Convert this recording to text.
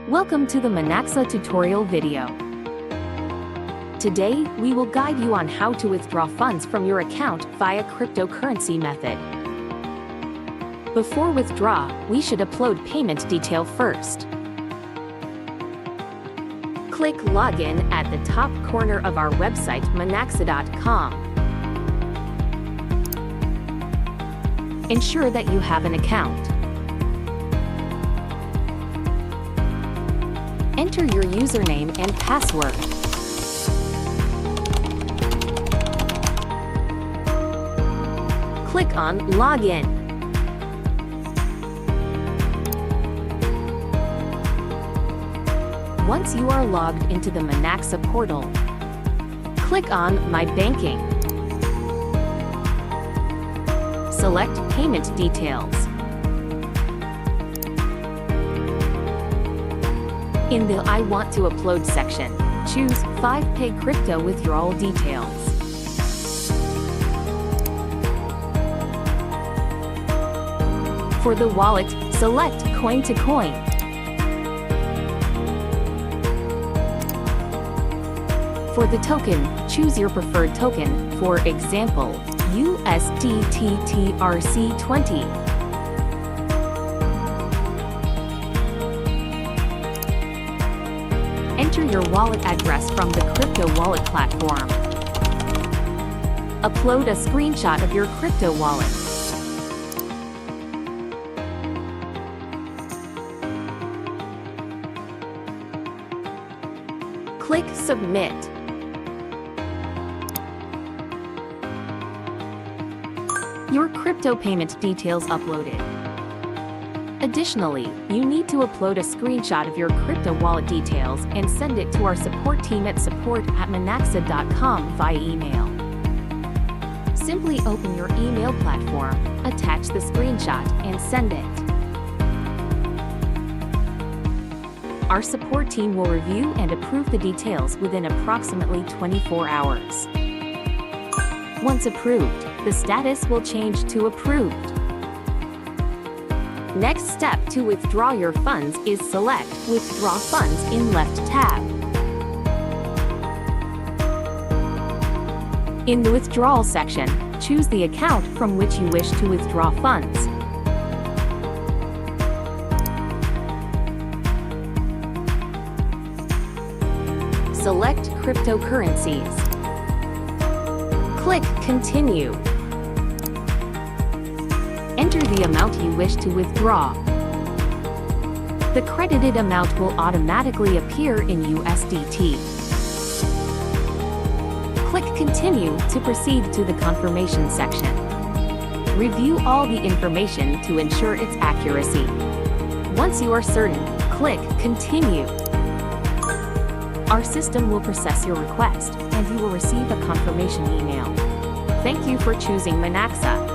Welcome to the Monaxa tutorial video. Today, we will guide you on how to withdraw funds from your account via cryptocurrency method. Before withdraw, we should upload payment detail first. Click Login at the top corner of our website monaxa.com. Ensure that you have an account. Enter your username and password. Click on Login. Once you are logged into the Monaxa portal, click on My Banking. Select Payment Details. In the I want to upload section, choose 5Pay Crypto Withdrawal Details. For the wallet, select Coin to Coin. For the token, choose your preferred token, for example, USDTTRC20. Enter your wallet address from the crypto wallet platform. Upload a screenshot of your crypto wallet. Click Submit. Your crypto payment details uploaded. Additionally, you need to upload a screenshot of your crypto wallet details and send it to our support team at support@monaxa.com via email. Simply open your email platform, attach the screenshot, and send it. Our support team will review and approve the details within approximately 24 hours. Once approved, the status will change to approved. Next step to withdraw your funds is select Withdraw Funds in left tab. In the Withdrawal section, choose the account from which you wish to withdraw funds. Select Cryptocurrencies. Click Continue. Enter the amount you wish to withdraw. The credited amount will automatically appear in USDT. Click Continue to proceed to the confirmation section. Review all the information to ensure its accuracy. Once you are certain, click Continue. Our system will process your request, and you will receive a confirmation email. Thank you for choosing Monaxa.